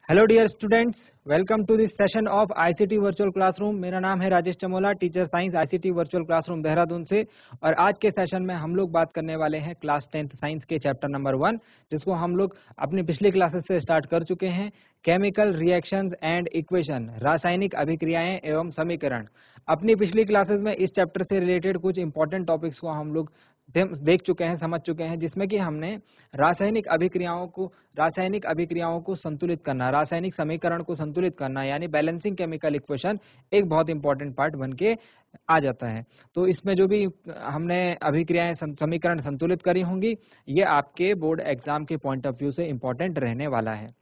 Hello dear students, welcome to this session of ICT virtual classroom. मेरा नाम है Rajesh Chamola, teacher science ICT virtual classroom Dehradun से। और आज के सेशन में हम लोग बात करने वाले हैं क्लास 10th साइंस के चैप्टर नंबर 1, जिसको हम लोग अपनी पिछली क्लासेस से स्टार्ट कर चुके हैं। केमिकल रिएक्शंस एंड इक्वेशन, रासायनिक अभिक्रियाएं एवं समीकरण। अपनी पिछली क्लासेस में इस चैप्टर से रिलेटेड कुछ इंपॉर्टेंट टॉपिक्स को हम लोग देख चुके हैं, समझ चुके हैं, जिसमें कि हमने रासायनिक अभिक्रियाओं को संतुलित करना, रासायनिक समीकरण को संतुलित करना, यानी बैलेंसिंग केमिकल इक्वेशन एक बहुत इंपॉर्टेंट पार्ट बन के आ जाता है। तो इसमें जो भी हमने अभिक्रियाएं समीकरण संतुलित करी होंगी, ये आपके बोर्ड एग्जाम के पॉइंट ऑफ व्यू से इंपॉर्टेंट रहने वाला है।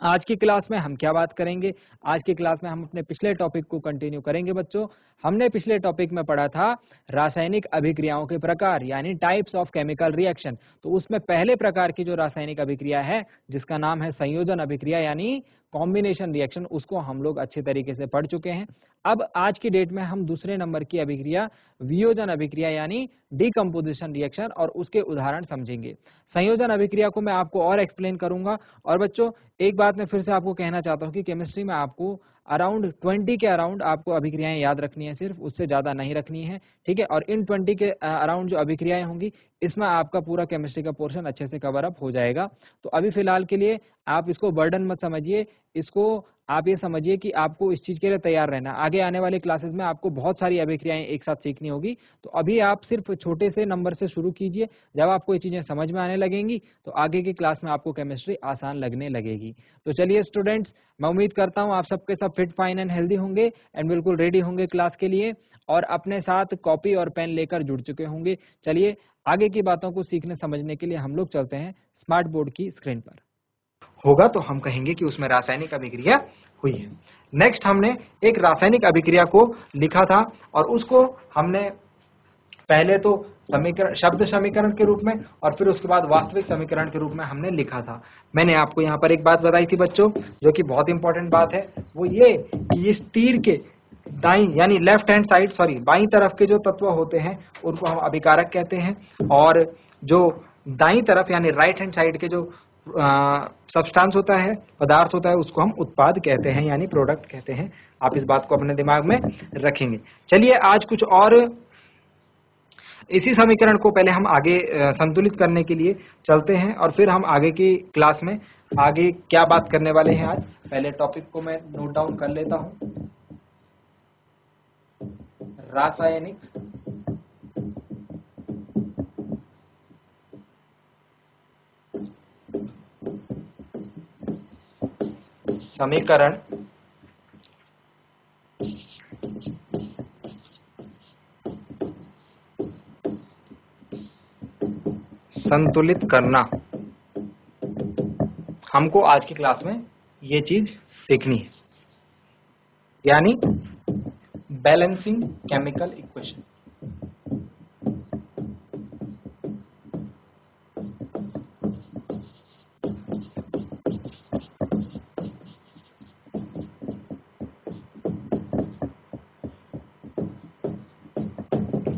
आज की क्लास में हम क्या बात करेंगे? आज की क्लास में हम अपने पिछले टॉपिक को कंटिन्यू करेंगे। बच्चों, हमने पिछले टॉपिक में पढ़ा था रासायनिक अभिक्रियाओं के प्रकार, यानी टाइप्स ऑफ केमिकल रिएक्शन। तो उसमें पहले प्रकार की जो रासायनिक अभिक्रिया है, जिसका नाम है संयोजन अभिक्रिया यानी कॉम्बिनेशन रिएक्शन, उसको हम लोग अच्छे तरीके से पढ़ चुके हैं। अब आज की डेट में हम दूसरे नंबर की अभिक्रिया वियोजन अभिक्रिया यानी डीकंपोजिशन रिएक्शन और उसके उदाहरण समझेंगे। संयोजन अभिक्रिया को मैं आपको और एक्सप्लेन करूंगा। और बच्चों, एक बात मैं फिर से आपको कहना चाहता हूं कि केमिस्ट्री में आपको अराउंड 20 के अराउंड आपको अभिक्रियाएं याद रखनी है, सिर्फ उससे ज्यादा नहीं रखनी है, ठीक है। और इन 20 के अराउंड जो अभिक्रियाएं होंगी, इसमें आपका पूरा केमिस्ट्री का पोर्शन अच्छे से कवर अप हो जाएगा। तो अभी फिलहाल के लिए आप इसको बर्डन मत समझिए, इसको आप ये समझिए कि आपको इस चीज के लिए तैयार रहना। आगे आने वाली क्लासेस में आपको बहुत सारी अभिक्रियाएं एक साथ सीखनी होगी। तो अभी आप सिर्फ छोटे से नंबर से शुरू कीजिए। जब आपको ये चीजें समझ में आने लगेंगी तो आगे की क्लास में आपको केमिस्ट्री आसान लगने लगेगी। तो चलिए स्टूडेंट्स, मैं उम्मीद करता हूं आप सबके सब फिट, फाइन एंड हेल्दी होंगे एंड बिल्कुल रेडी होंगे क्लास के लिए, और अपने साथ कॉपी और पेन लेकर जुड़ चुके होंगे। चलिए आगे की बातों को सीखने समझने के लिए हम लोग चलते हैं स्मार्ट बोर्ड की स्क्रीन पर। होगा तो हम कहेंगे कि उसमें रासायनिक अभिक्रिया हुई है। नेक्स्ट हमने एक रासायनिक अभिक्रिया को लिखा था और उसको हमने पहले तो समीकरण, शब्द समीकरण के रूप में, और फिर उसके बाद वास्तविक समीकरण के रूप में हमने लिखा था। मैंने आपको यहाँ पर एक बात बताई थी बच्चों, जो कि बहुत इंपॉर्टेंट बात है, वो ये कि इस तीर के दाईं यानी लेफ्ट हैंड साइड, बाईं तरफ के जो तत्व होते हैं उनको हम अभिकारक कहते हैं, और जो दाईं तरफ यानी राइट हैंड साइड के जो सब्सटेंस होता है, पदार्थ होता है, उसको हम उत्पाद कहते हैं यानी प्रोडक्ट कहते हैं। आप इस बात को अपने दिमाग में रखेंगे। चलिए आज कुछ और इसी समीकरण को पहले हम आगे संतुलित करने के लिए चलते हैं, और फिर हम आगे की क्लास में आगे क्या बात करने वाले हैं। आज पहले टॉपिक को मैं नोट डाउन कर लेता हूं। रासायनिक समीकरण संतुलित करना, हमको आज की क्लास में ये चीज सीखनी है, यानी बैलेंसिंग केमिकल इक्वेशन।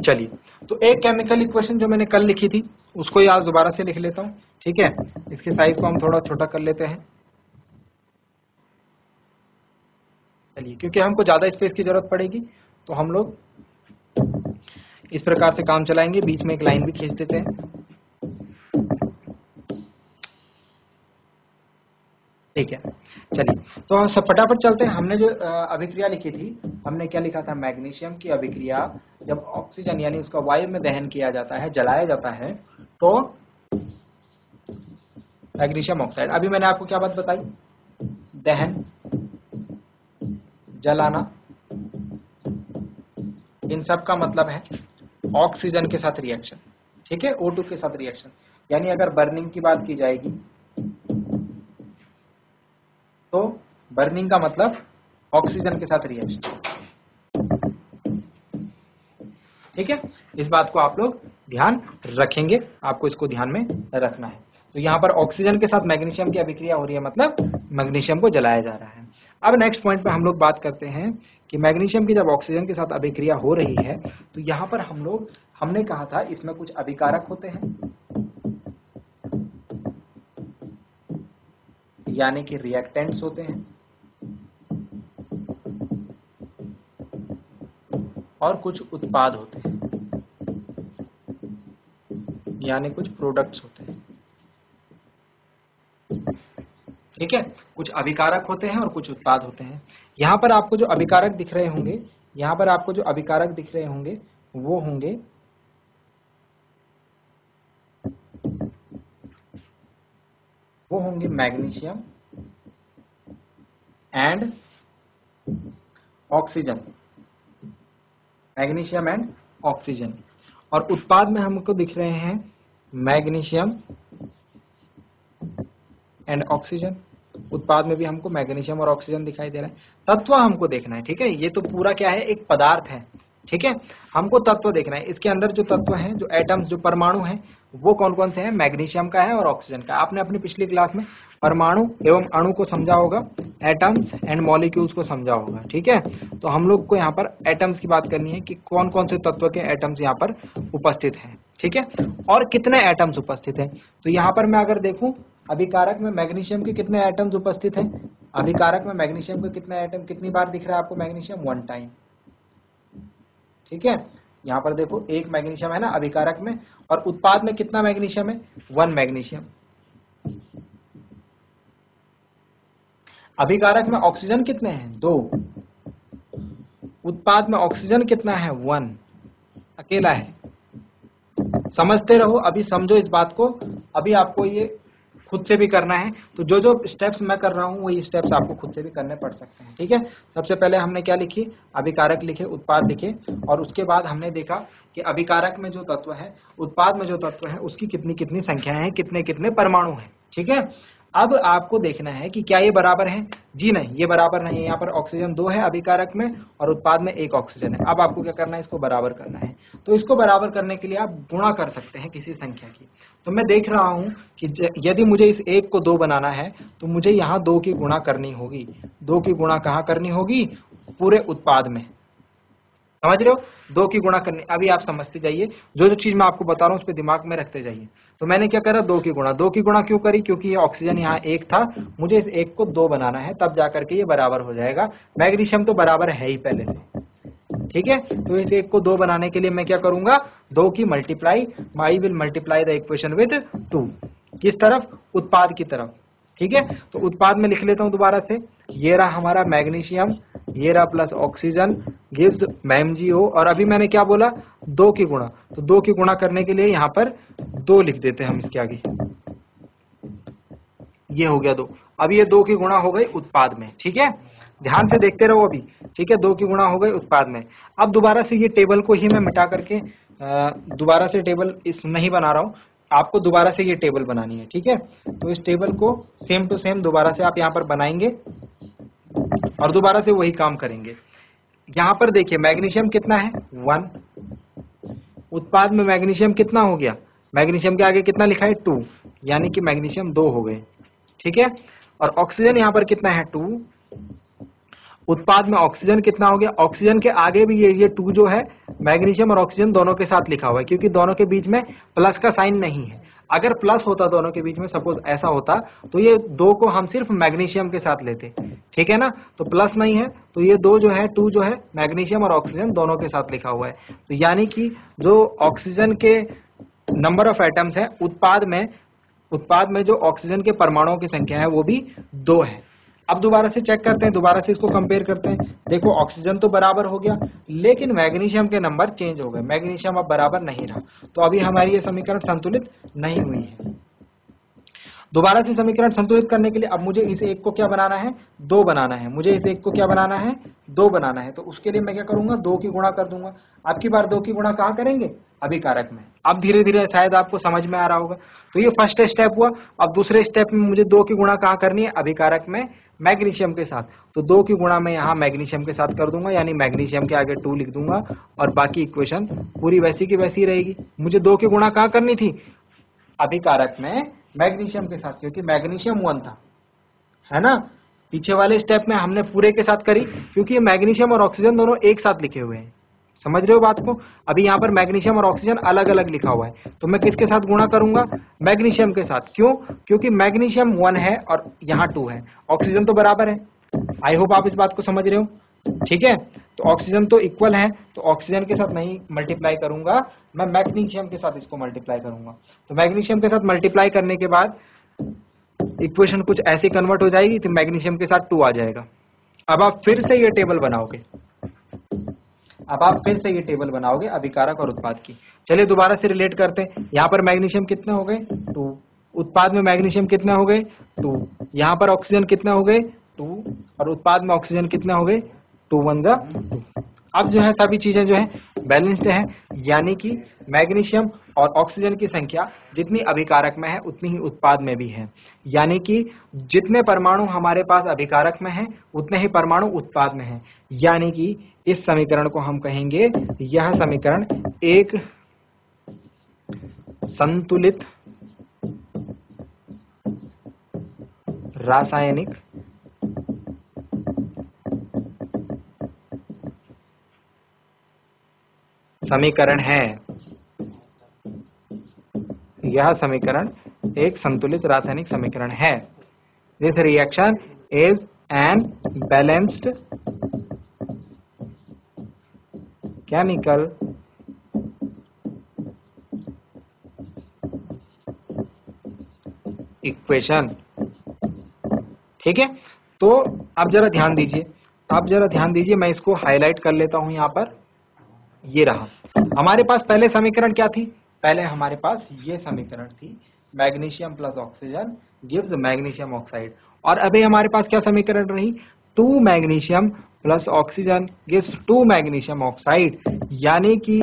चलिए, तो एक केमिकल इक्वेशन जो मैंने कल लिखी थी उसको आज दोबारा से लिख लेता हूं, ठीक है। इसके साइज को हम थोड़ा छोटा कर लेते हैं। चलिए, क्योंकि हमको ज्यादा स्पेस की जरूरत पड़ेगी तो हम लोग इस प्रकार से काम चलाएंगे। बीच में एक लाइन भी खींच देते हैं, ठीक है। चलिए, तो हम सब फटाफट चलते हैं। हमने जो अभिक्रिया लिखी थी, हमने क्या लिखा था? मैग्नीशियम की अभिक्रिया जब ऑक्सीजन यानी उसका वायु में दहन किया जाता है, जलाया जाता है, तो मैग्नीशियम ऑक्साइड। अभी मैंने आपको क्या बात बताई? दहन, जलाना, इन सब का मतलब है ऑक्सीजन के साथ रिएक्शन, ठीक है, O2 के साथ रिएक्शन। यानी अगर बर्निंग की बात की जाएगी तो बर्निंग का मतलब ऑक्सीजन के साथ रिएक्शन, ठीक है। इस बात को आप लोग ध्यान रखेंगे, आपको इसको ध्यान में रखना है। तो यहाँ पर ऑक्सीजन के साथ मैग्नीशियम की अभिक्रिया हो रही है, मतलब मैग्नीशियम को जलाया जा रहा है। अब नेक्स्ट पॉइंट पे हम लोग बात करते हैं कि मैग्नीशियम की जब ऑक्सीजन के साथ अभिक्रिया हो रही है तो यहाँ पर हमने कहा था इसमें कुछ अभिकारक होते हैं, यानी कि रिएक्टेंट्स होते हैं, और कुछ उत्पाद होते हैं, यानी कुछ प्रोडक्ट्स होते हैं। ठीक है, कुछ अभिकारक होते हैं और कुछ उत्पाद होते हैं। यहां पर आपको जो अभिकारक दिख रहे होंगे, यहां पर आपको जो अभिकारक दिख रहे होंगे वो होंगे magnesium and oxygen, magnesium and oxygen. और उत्पाद में हमको दिख रहे हैं मैग्नीशियम एंड ऑक्सीजन, उत्पाद में भी हमको मैग्नीशियम और ऑक्सीजन दिखाई दे रहा है। तत्व हमको देखना है, ठीक है, ये तो पूरा क्या है, एक पदार्थ है, ठीक है, हमको तत्व देखना है। इसके अंदर जो तत्व हैं, जो एटम्स, जो परमाणु हैं, वो कौन कौन से हैं, मैग्नीशियम का है और ऑक्सीजन का। आपने अपनी पिछली क्लास में परमाणु एवं अणु को समझा होगा, एटम्स एंड मॉलिक्यूल्स को समझा होगा, ठीक है। तो हम लोग को यहाँ पर एटम्स की बात करनी है कि कौन कौन से तत्व के एटम्स यहाँ पर उपस्थित हैं, ठीक है, और कितने एटम्स उपस्थित हैं। तो यहाँ पर मैं अगर देखूं, अभिकारक में मैग्नीशियम के कितने एटम्स उपस्थित हैं, अभिकारक में मैग्नीशियम के कितने एटम, कितनी बार दिख रहा है आपको मैग्नीशियम, 1 टाइम, ठीक है। यहाँ पर देखो 1 मैग्नीशियम है ना अभिकारक में, और उत्पाद में कितना मैग्नीशियम है, 1 मैग्नीशियम। अभिकारक में ऑक्सीजन कितने हैं, 2। उत्पाद में ऑक्सीजन कितना है, 1, अकेला है। समझते रहो, अभी समझो इस बात को, अभी आपको ये खुद से भी करना है। तो जो जो स्टेप्स मैं कर रहा हूँ वही स्टेप्स आपको खुद से भी करने पड़ सकते हैं, ठीक है। सबसे पहले हमने क्या लिखी, अभिकारक लिखे, उत्पाद लिखे, और उसके बाद हमने देखा कि अभिकारक में जो तत्व है, उत्पाद में जो तत्व है, उसकी कितनी कितनी संख्याएं हैं, कितने कितने परमाणु हैं, ठीक है। अब आपको देखना है कि क्या ये बराबर है, जी नहीं, ये बराबर नहीं है। यहाँ पर ऑक्सीजन 2 है अभिकारक में और उत्पाद में 1 ऑक्सीजन है। अब आपको क्या करना है, इसको बराबर करना है। तो इसको बराबर करने के लिए आप गुणा कर सकते हैं किसी संख्या की। तो मैं देख रहा हूं कि यदि मुझे इस 1 को 2 बनाना है तो मुझे यहाँ 2 की गुणा करनी होगी। 2 की गुणा कहाँ करनी होगी, पूरे उत्पाद में, समझ रहे हो, 2 की गुणा करनी। अभी आप समझते जाइए, जो जो चीज मैं आपको बता रहा हूँ उस पर दिमाग में रखते जाइए। तो मैंने क्या करा, 2 की गुणा। 2 की गुणा क्यों करी, क्योंकि ये ऑक्सीजन यहाँ 1 था, मुझे इस 1 को 2 बनाना है, तब जाकर के ये बराबर हो जाएगा। मैग्नीशियम तो बराबर है ही पहले से, ठीक है। तो इस 1 को 2 बनाने के लिए मैं क्या करूंगा, 2 की multiply, I will multiply the equation with 2, किस तरफ, उत्पाद की तरफ, ठीक है। तो उत्पाद में लिख लेता हूं दोबारा से, ये रहा हमारा मैग्नीशियम, ये रहा प्लस ऑक्सीजन गिव्स MgO, और अभी मैंने क्या बोला, 2 की गुणा। तो 2 की गुणा करने के लिए यहाँ पर 2 लिख देते हैं हम इसके आगे, ये हो गया 2। अब ये 2 की गुणा हो गई उत्पाद में, ठीक है, ध्यान से देखते रहो अभी, ठीक है। 2 की गुणा हो गई उत्पाद में। अब दोबारा से ये टेबल को ही मैं मिटा करके दोबारा से टेबल इस नहीं बना रहा हूँ, आपको दोबारा से ये टेबल बनानी है, ठीक है। तो इस टेबल को सेम टू सेम दोबारा से आप यहाँ पर बनाएंगे और दोबारा से वही काम करेंगे। यहाँ पर देखिए मैग्नीशियम कितना है, 1। उत्पाद में मैग्नीशियम कितना हो गया, मैग्नीशियम के आगे कितना लिखा है, 2, यानी कि मैग्नीशियम 2 हो गए, ठीक है। और ऑक्सीजन यहाँ पर कितना है, 2। उत्पाद में ऑक्सीजन कितना हो गया, ऑक्सीजन के आगे भी ये 2 जो है, मैग्नीशियम और ऑक्सीजन दोनों के साथ लिखा हुआ है, क्योंकि दोनों के बीच में प्लस का साइन नहीं है। अगर प्लस होता दोनों के बीच में, सपोज ऐसा होता, तो ये 2 को हम सिर्फ मैग्नीशियम के साथ लेते, ठीक है ना। तो प्लस नहीं है, तो ये 2 जो है, 2 जो है, मैग्नीशियम और ऑक्सीजन दोनों के साथ लिखा हुआ है। तो यानी कि जो ऑक्सीजन के नंबर ऑफ एटम्स है उत्पाद में जो ऑक्सीजन के परमाणुओं की संख्या है वो भी 2 है। अब दोबारा से चेक करते हैं, दोबारा से इसको कंपेयर करते हैं। देखो ऑक्सीजन तो बराबर हो गया, लेकिन मैग्नीशियम के नंबर चेंज हो गए, मैग्नीशियम अब बराबर नहीं रहा। तो अभी हमारी ये समीकरण संतुलित नहीं हुई है। दोबारा से समीकरण संतुलित करने के लिए अब मुझे इस 1 को क्या बनाना है, 2 बनाना है। मुझे इस 1 को क्या बनाना है, 2 बनाना है। तो उसके लिए मैं क्या करूंगा, 2 की गुणा कर दूंगा। अब की बार 2 की गुणा कहाँ करेंगे, अभिकारक में। अब धीरे धीरे शायद आपको समझ में आ रहा होगा। तो ये फर्स्ट स्टेप हुआ। अब दूसरे स्टेप में मुझे 2 की गुणा कहाँ करनी है, अभिकारक में मैग्नीशियम के साथ। तो 2 की गुणा मैं यहाँ मैग्नीशियम के साथ कर दूंगा, यानी मैग्नीशियम के आगे 2 लिख दूंगा और बाकी इक्वेशन पूरी वैसी की वैसी रहेगी। मुझे 2 की गुणा कहाँ करनी थी, अभिकारक में मैग्नीशियम के साथ, क्योंकि मैग्नीशियम 1 था, है ना। पीछे वाले स्टेप में हमने पूरे के साथ करी, क्योंकि मैग्नीशियम और ऑक्सीजन दोनों एक साथ लिखे हुए हैं, समझ रहे हो बात को? अभी यहाँ पर मैग्नीशियम और ऑक्सीजन अलग अलग लिखा हुआ है, तो मैं किसके साथ गुणा करूंगा? मैग्नीशियम के साथ। क्यों? क्योंकि मैग्नीशियम 1 है और यहाँ 2 है, ऑक्सीजन तो बराबर है। आई होप आप इस बात को समझ रहे हो, ठीक है? तो ऑक्सीजन तो इक्वल है, तो ऑक्सीजन के साथ नहीं मल्टीप्लाई करूंगा, मैं मैग्नीशियम के साथ इसको मल्टीप्लाई करूंगा। तो मैग्नीशियम के साथ मल्टीप्लाई करने के बाद इक्वेशन कुछ ऐसे कन्वर्ट हो जाएगी, तो मैग्नीशियम के साथ 2 आ जाएगा। अब आप फिर से ये टेबल बनाओगे, अभिकारक और उत्पाद की। चलिए दोबारा से रिलेट करते हैं। यहाँ पर मैग्नीशियम कितने हो गए? 2। उत्पाद में मैग्नीशियम कितने हो गए? 2। यहाँ पर ऑक्सीजन कितने हो गए? 2। और उत्पाद में ऑक्सीजन कितने हो गए? 2 1 2। अब जो है सभी चीजें जो है बैलेंस्ड है, यानी कि मैग्नीशियम और ऑक्सीजन की संख्या जितनी अभिकारक में है उतनी ही उत्पाद में भी है, यानी कि जितने परमाणु हमारे पास अभिकारक में हैं उतने ही परमाणु उत्पाद में हैं, यानी कि इस समीकरण को हम कहेंगे, यह समीकरण एक संतुलित रासायनिक समीकरण है। यह समीकरण एक संतुलित रासायनिक समीकरण है। This reaction is an balanced chemical equation. ठीक है, तो अब जरा ध्यान दीजिए, मैं इसको हाईलाइट कर लेता हूं। यहां पर ये रहा, हमारे पास पहले समीकरण क्या थी? पहले हमारे पास ये समीकरण थी, magnesium plus oxygen gives magnesium oxide. और अभी हमारे पास क्या समीकरण रही? 2 magnesium plus oxygen gives 2 magnesium oxide. यानी कि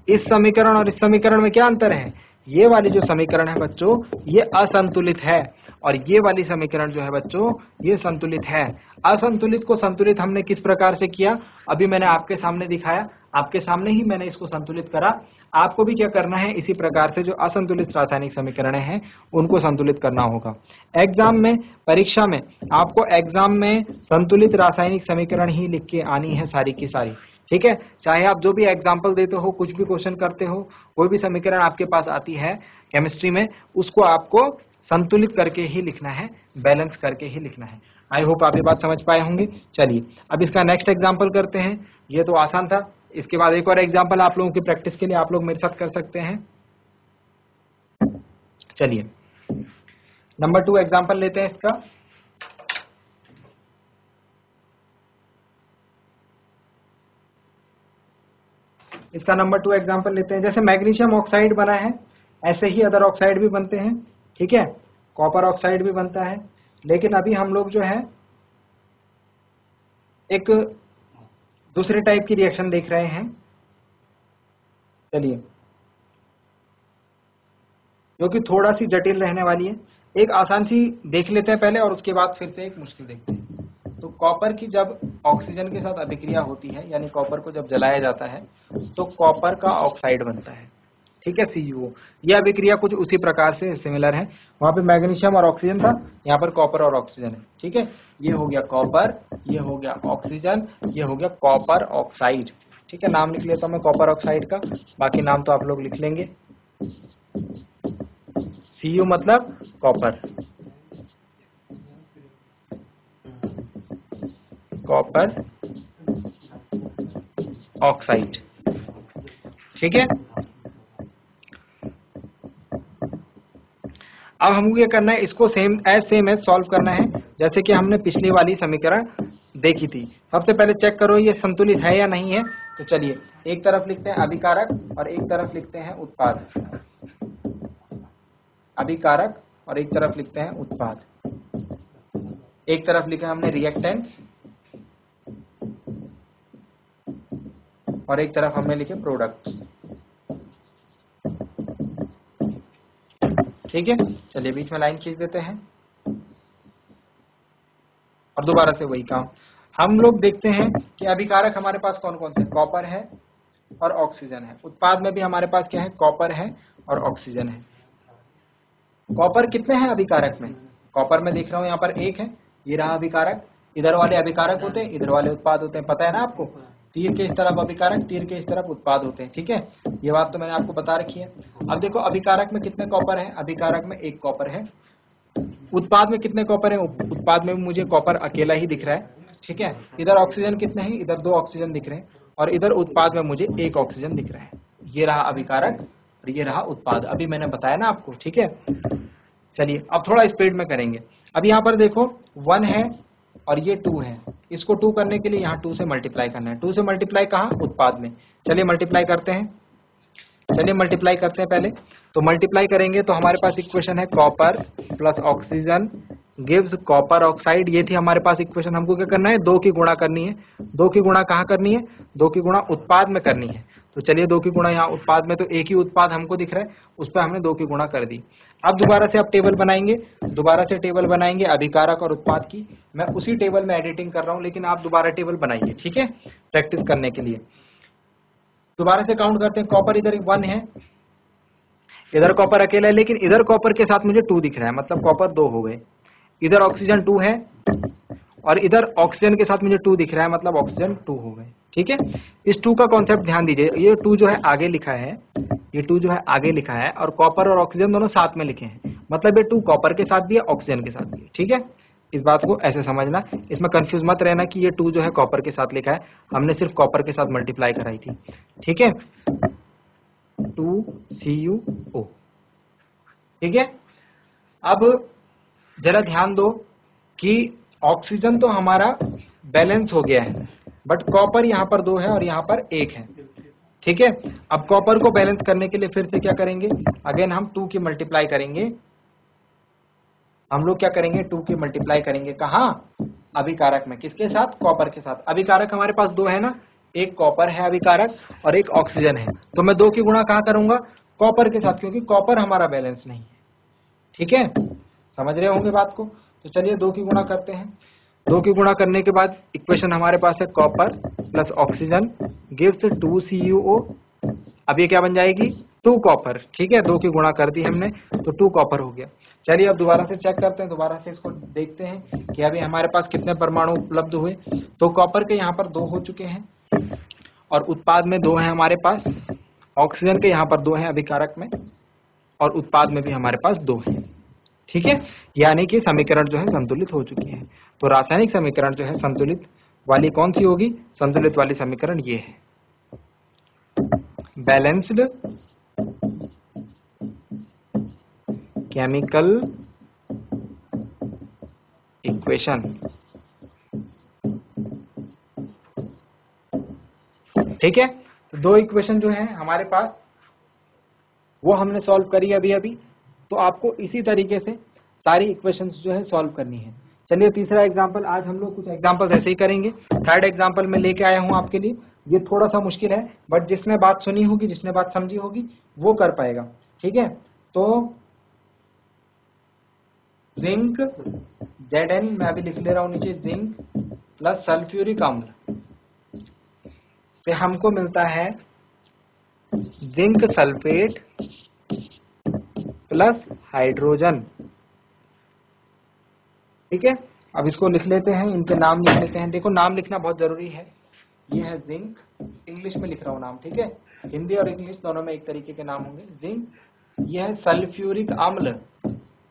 इस समीकरण और इस समीकरण में क्या अंतर है? ये वाली जो समीकरण है बच्चों, ये असंतुलित है, और ये वाली समीकरण जो है बच्चों, ये संतुलित है। असंतुलित को संतुलित हमने किस प्रकार से किया? अभी मैंने आपके सामने दिखाया, आपके सामने ही मैंने इसको संतुलित करा। आपको भी क्या करना है? इसी प्रकार से जो असंतुलित रासायनिक समीकरण हैं उनको संतुलित करना होगा। एग्जाम में, परीक्षा में आपको एग्जाम में संतुलित रासायनिक समीकरण ही लिख के आनी है सारी की सारी। ठीक है, चाहे आप जो भी एग्जाम्पल देते हो, कुछ भी क्वेश्चन करते हो, कोई भी समीकरण आपके पास आती है केमिस्ट्री में, उसको आपको संतुलित करके ही लिखना है, बैलेंस करके ही लिखना है। आई होप आप ये बात समझ पाए होंगे। चलिए अब इसका नेक्स्ट एग्जाम्पल करते हैं। ये तो आसान था, इसके बाद एक और एग्जाम्पल आप लोगों की प्रैक्टिस के लिए आप लोग मेरे साथ कर सकते हैं। चलिए नंबर 2 एग्जाम्पल लेते हैं इसका। नंबर 2 एग्जाम्पल लेते हैं। जैसे मैग्नीशियम ऑक्साइड बना है, ऐसे ही अदर ऑक्साइड भी बनते हैं। ठीक है, कॉपर ऑक्साइड भी बनता है, लेकिन अभी हम लोग जो है एक दूसरे टाइप की रिएक्शन देख रहे हैं। चलिए, जो कि थोड़ा सी जटिल रहने वाली है। एक आसान सी देख लेते हैं पहले, और उसके बाद फिर से एक मुश्किल देखते हैं। तो कॉपर की जब ऑक्सीजन के साथ अभिक्रिया होती है, यानी कॉपर को जब जलाया जाता है, तो कॉपर का ऑक्साइड बनता है। ठीक है, CuO। यह अभिक्रिया कुछ उसी प्रकार से सिमिलर है। वहां पे मैग्नीशियम और ऑक्सीजन था, यहाँ पर कॉपर और ऑक्सीजन है। ठीक है, ये हो गया कॉपर, ये हो गया ऑक्सीजन, ये हो गया कॉपर ऑक्साइड। ठीक है, नाम लिख लेता हूं मैं कॉपर ऑक्साइड का, बाकी नाम तो आप लोग लिख लेंगे। Cu मतलब कॉपर, कॉपर ऑक्साइड। ठीक है, अब हमको क्या करना है? इसको सेम एज सॉल्व करना है, जैसे कि हमने पिछली वाली समीकरण देखी थी। सबसे पहले चेक करो ये संतुलित है या नहीं है। तो चलिए, एक तरफ लिखते हैं अभिकारक और एक तरफ लिखते हैं उत्पाद। अभिकारक और एक तरफ लिखते हैं उत्पाद। एक तरफ लिखा हमने रिएक्टेंट और एक तरफ हमने लिखे प्रोडक्ट। ठीक है, चलिए बीच में लाइन खींच देते हैं और दोबारा से वही काम। हम लोग देखते हैं कि अभिकारक हमारे पास कौन कौन से, कॉपर है और ऑक्सीजन है। उत्पाद में भी हमारे पास क्या है? कॉपर है और ऑक्सीजन है। कॉपर कितने हैं अभिकारक में? कॉपर में देख रहा हूं यहाँ पर 1 है, ये रहा अभिकारक। इधर वाले अभिकारक होते हैं, इधर वाले उत्पाद होते हैं, पता है ना आपको? तीर के इस तरफ अभिकारक, तीर के इस तरफ उत्पाद होते हैं। ठीक है, ये बात तो मैंने आपको बता रखी है। अब देखो अभिकारक में कितने कॉपर है, अभिकारक में 1 कॉपर है। उत्पाद में कितने कॉपर है, उत्पाद में मुझे कॉपर अकेला ही दिख रहा है। ठीक है, इधर ऑक्सीजन कितने हैं, इधर 2 ऑक्सीजन दिख रहे हैं, और इधर उत्पाद में मुझे 1 ऑक्सीजन दिख रहा है। ये रहा अभिकारक और ये रहा उत्पाद, अभी मैंने बताया ना आपको। ठीक है, चलिए अब थोड़ा स्पीड में करेंगे। अब यहाँ पर देखो 1 है और ये 2 है, इसको 2 करने के लिए यहाँ 2 से मल्टीप्लाई करना है। 2 से मल्टीप्लाई कहाँ, उत्पाद में। चलिए मल्टीप्लाई करते हैं, चलिए मल्टीप्लाई करते हैं पहले। तो मल्टीप्लाई करेंगे तो हमारे पास इक्वेशन है copper plus oxygen gives copper oxide. ये थी हमारे पास इक्वेशन। हमको क्या करना है, 2 की गुणा करनी है। 2 की गुणा कहाँ करनी है, 2 की गुणा उत्पाद में करनी है। तो चलिए 2 की गुणा यहाँ उत्पाद में, तो एक ही उत्पाद हमको दिख रहा है, उस पर हमने 2 की गुणा कर दी। अब दोबारा से आप टेबल बनाएंगे, दोबारा से टेबल बनाएंगे अभिकारक और उत्पाद की। मैं उसी टेबल में एडिटिंग कर रहा हूँ, लेकिन आप दोबारा टेबल बनाइए। ठीक है, प्रैक्टिस करने के लिए दोबारा से काउंट करते हैं। कॉपर इधर 1 है, इधर कॉपर अकेला है, लेकिन इधर कॉपर के साथ मुझे 2 दिख रहा है, मतलब कॉपर 2 हो गए। इधर ऑक्सीजन 2 है और इधर ऑक्सीजन के साथ मुझे 2 दिख रहा है, मतलब ऑक्सीजन 2 हो गए। ठीक है, इस 2 का कॉन्सेप्ट ध्यान दीजिए। ये 2 जो है आगे लिखा है, ये 2 जो है आगे लिखा है, और कॉपर और ऑक्सीजन दोनों साथ में लिखे हैं, मतलब ये 2 कॉपर के साथ भी है, ऑक्सीजन के साथ भी है। ठीक है, इस बात को ऐसे समझना, इसमें कंफ्यूज मत रहना कि ये 2 जो है कॉपर के साथ लिखा है, हमने सिर्फ कॉपर के साथ मल्टीप्लाई कराई थी। ठीक है, 2CuO। ठीक है, अब जरा ध्यान दो कि ऑक्सीजन तो हमारा बैलेंस हो गया है, बट कॉपर यहाँ पर 2 है और यहाँ पर 1 है। ठीक है, अब कॉपर को बैलेंस करने के लिए फिर से क्या करेंगे, अगेन हम 2 की मल्टीप्लाई करेंगे। हम लोग क्या करेंगे, 2 की मल्टीप्लाई करेंगे कहाँ, अभिकारक में। किसके साथ, कॉपर के साथ। अभिकारक हमारे पास 2 है ना, 1 कॉपर है अभिकारक और 1 ऑक्सीजन है, तो मैं 2 की गुणा कहाँ करूंगा, कॉपर के साथ, क्योंकि कॉपर हमारा बैलेंस नहीं है। ठीक है, समझ रहे होंगे बात को। तो चलिए 2 की गुणा करते हैं। 2 की गुणा करने के बाद इक्वेशन हमारे पास है copper plus oxygen gives 2CuO। अब ये क्या बन जाएगी, 2 कॉपर। ठीक है, 2 की गुणा कर दी हमने, तो 2 कॉपर हो गया। चलिए अब दोबारा से चेक करते हैं, दोबारा से इसको देखते हैं कि अभी हमारे पास कितने परमाणु उपलब्ध हुए। तो कॉपर के यहाँ पर 2 हो चुके हैं और उत्पाद में 2 है हमारे पास। ऑक्सीजन के यहाँ पर 2 है अभिकारक में, और उत्पाद में भी हमारे पास 2 है। ठीक है, यानी कि समीकरण जो है संतुलित हो चुकी है। तो रासायनिक समीकरण जो है संतुलित वाली कौन सी होगी, संतुलित वाली समीकरण ये है, बैलेंस्ड केमिकल इक्वेशन। ठीक है, तो 2 इक्वेशन जो है हमारे पास वो हमने सॉल्व करी अभी अभी। तो आपको इसी तरीके से सारी इक्वेशंस जो है सॉल्व करनी है। चलिए तीसरा एग्जांपल, आज हम लोग कुछ एग्जांपल्स ऐसे ही करेंगे। थर्ड एग्जांपल में लेके आया हूं आपके लिए, ये थोड़ा सा मुश्किल है, बट जिसने बात सुनी होगी, जिसने बात समझी होगी, वो कर पाएगा। ठीक है, तो जिंक Zn, मैं अभी लिख ले रहा हूं नीचे, जिंक प्लस सल्फ्यूरिक अम्ल से हमको मिलता है जिंक सल्फेट प्लस हाइड्रोजन। ठीक है, अब इसको लिख लेते हैं, इनके नाम लिख लेते हैं। देखो नाम लिखना बहुत जरूरी है। ये है जिंक, इंग्लिश में लिख रहा हूँ नाम। ठीक है, हिंदी और इंग्लिश दोनों में एक तरीके के नाम होंगे। जिंक, यह है सल्फ्यूरिक अम्ल,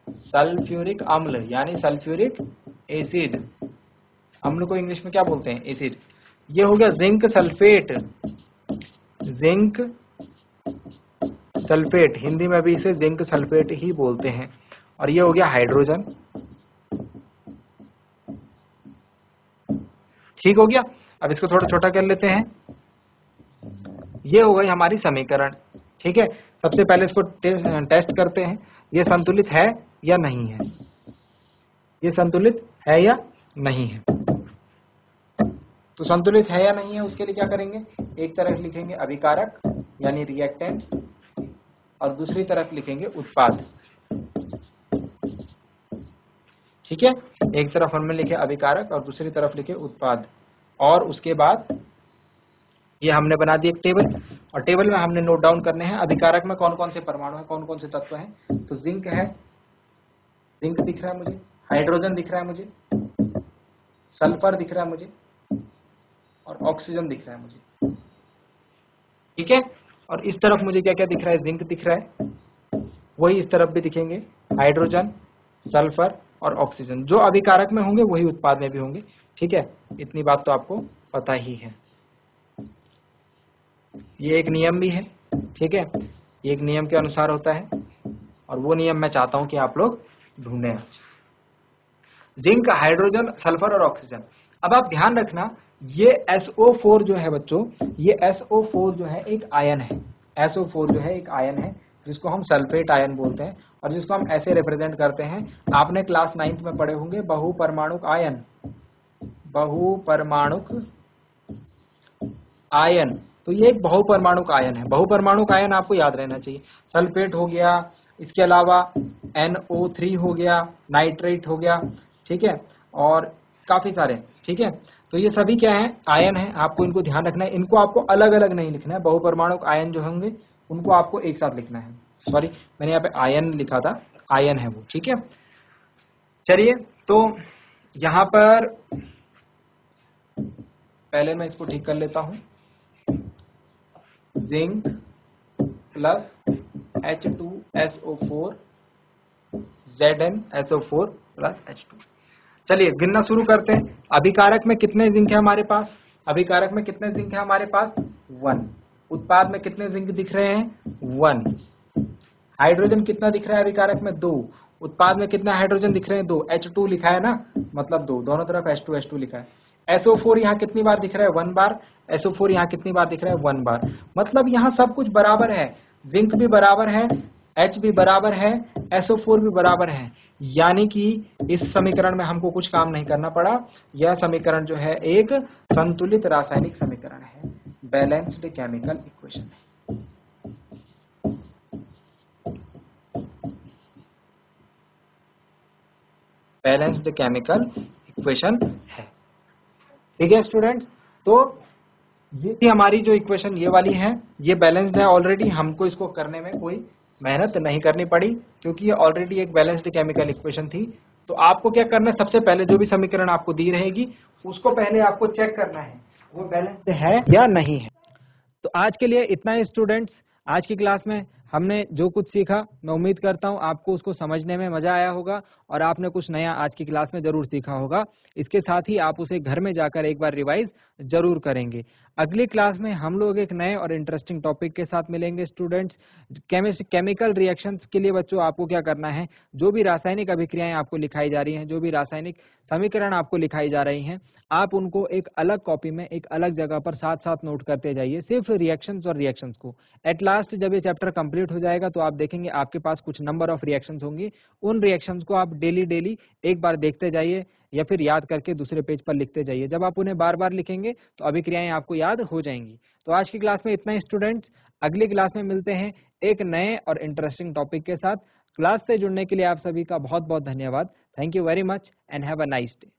सल्फ्यूरिक अम्ल यानी सल्फ्यूरिक एसिड। अम्ल को इंग्लिश में क्या बोलते हैं, एसिड। ये हो गया zinc sulphate, zinc sulphate, Hindi में भी इसे जिंक सल्फेट ही बोलते हैं। और ये हो गया हाइड्रोजन। ठीक हो गया, अब इसको थोड़ा छोटा कर लेते हैं। ये हो गई हमारी समीकरण। ठीक है, सबसे पहले इसको टेस्ट करते हैं, ये संतुलित है या नहीं है, ये संतुलित है या नहीं है। तो संतुलित है या नहीं है, उसके लिए क्या करेंगे, एक तरफ लिखेंगे अभिकारक यानी रिएक्टेंट और दूसरी तरफ लिखेंगे उत्पाद। ठीक है, एक तरफ हमने लिखे अभिकारक और दूसरी तरफ लिखे उत्पाद, और उसके बाद ये हमने बना दी एक टेबल, और टेबल में हमने नोट डाउन करने हैं अभिकारक में कौन कौन से परमाणु है, कौन कौन से तत्व हैं। तो जिंक है, जिंक दिख रहा है मुझे, हाइड्रोजन दिख रहा है मुझे, सल्फर दिख रहा है मुझे, और ऑक्सीजन दिख रहा है मुझे, ठीक है। और इस तरफ मुझे क्या क्या दिख रहा है, जिंक दिख रहा है, वही इस तरफ भी दिखेंगे, हाइड्रोजन, सल्फर और ऑक्सीजन। जो अभिकारक में होंगे वही उत्पाद में भी होंगे, ठीक है। इतनी बात तो आपको पता ही है। ये एक नियम भी है, ठीक है, ये एक नियम के अनुसार होता है और वो नियम मैं चाहता हूं कि आप लोग ढूंढें। जिंक, हाइड्रोजन, सल्फर और ऑक्सीजन। अब आप ध्यान रखना, ये SO4 जो है बच्चों, ये SO4 जो है एक आयन है, SO4 जो है एक आयन है जिसको हम सल्फेट आयन बोलते हैं और जिसको हम ऐसे रिप्रेजेंट करते हैं। आपने क्लास 9th में पढ़े होंगे बहुपरमाणुक आयन, बहुपरमाणुक आयन। तो ये एक बहुपरमाणुक आयन है। बहुपरमाणुक आयन आपको याद रहना चाहिए, सल्फेट हो गया, इसके अलावा NO3 हो गया, नाइट्रेट हो गया, ठीक है, और काफी सारे, ठीक है। तो ये सभी क्या है, आयन है, आपको इनको ध्यान रखना है। इनको आपको अलग अलग नहीं लिखना है, बहुपरमाणुक आयन जो होंगे उनको आपको एक साथ लिखना है। सॉरी, मैंने यहाँ पे आयन लिखा था, आयन है वो, ठीक है। चलिए, तो यहाँ पर पहले मैं इसको ठीक कर लेता हूं। Zinc plus H2SO4 ZnSO4 plus H2। चलिए गिनना शुरू करते हैं। अभिकारक में कितने जिंक है हमारे पास, अभिकारक में कितने जिंक है हमारे पास, 1। उत्पाद में कितने जिंक दिख रहे हैं, 1। हाइड्रोजन कितना दिख रहा है अभिकारक में, 2। उत्पाद में कितना हाइड्रोजन दिख रहे हैं, 2। H2 लिखा है ना, मतलब 2, दोनों तरफ H2 लिखा है। SO4 यहाँ कितनी बार दिख रहा है, 1 बार। SO4 यहाँ कितनी बार दिख रहा है, 1 बार। मतलब यहाँ सब कुछ बराबर है, जिंक भी बराबर है, H भी बराबर है, SO4 भी बराबर है। यानी कि इस समीकरण में हमको कुछ काम नहीं करना पड़ा। यह समीकरण जो है एक संतुलित रासायनिक समीकरण है, बैलेंस्ड केमिकल इक्वेशन है। बैलेंस्ड केमिकल इक्वेशन है, ठीक है स्टूडेंट्स। तो ये थी हमारी जो इक्वेशन, ये वाली है, ये बैलेंस्ड है ऑलरेडी। हमको इसको करने में कोई मेहनत नहीं करनी पड़ी क्योंकि ये ऑलरेडी एक बैलेंस्ड केमिकल इक्वेशन थी। तो आपको क्या करना है, सबसे पहले जो भी समीकरण आपको दी रहेगी उसको पहले आपको चेक करना है वो बैलेंस्ड है या नहीं है। तो आज के लिए इतना ही स्टूडेंट्स। आज की क्लास में हमने जो कुछ सीखा, मैं उम्मीद करता हूं आपको उसको समझने में मजा आया होगा और आपने कुछ नया आज की क्लास में जरूर सीखा होगा। इसके साथ ही आप उसे घर में जाकर एक बार रिवाइज जरूर करेंगे। अगली क्लास में हम लोग एक नए और इंटरेस्टिंग टॉपिक के साथ मिलेंगे स्टूडेंट्स। केमिकल रिएक्शंस के लिए बच्चों आपको क्या करना है, जो भी रासायनिक अभिक्रियाएं आपको लिखाई जा रही हैं, जो भी रासायनिक समीकरण आपको लिखाई जा रही हैं, आप उनको एक अलग कॉपी में एक अलग जगह पर साथ साथ नोट करते जाइए, सिर्फ रिएक्शंस और रिएक्शंस को। एट लास्ट जब ये चैप्टर कंप्लीट हो जाएगा तो आप देखेंगे आपके पास कुछ नंबर ऑफ रिएक्शंस होंगी। उन रिएक्शंस को आप डेली एक बार देखते जाइए या फिर याद करके दूसरे पेज पर लिखते जाइए। जब आप उन्हें बार बार लिखेंगे तो अभिक्रियाएं आपको याद हो जाएंगी। तो आज की क्लास में इतना ही स्टूडेंट्स। अगली क्लास में मिलते हैं एक नए और इंटरेस्टिंग टॉपिक के साथ। क्लास से जुड़ने के लिए आप सभी का बहुत बहुत धन्यवाद। Thank you very much and have a nice day.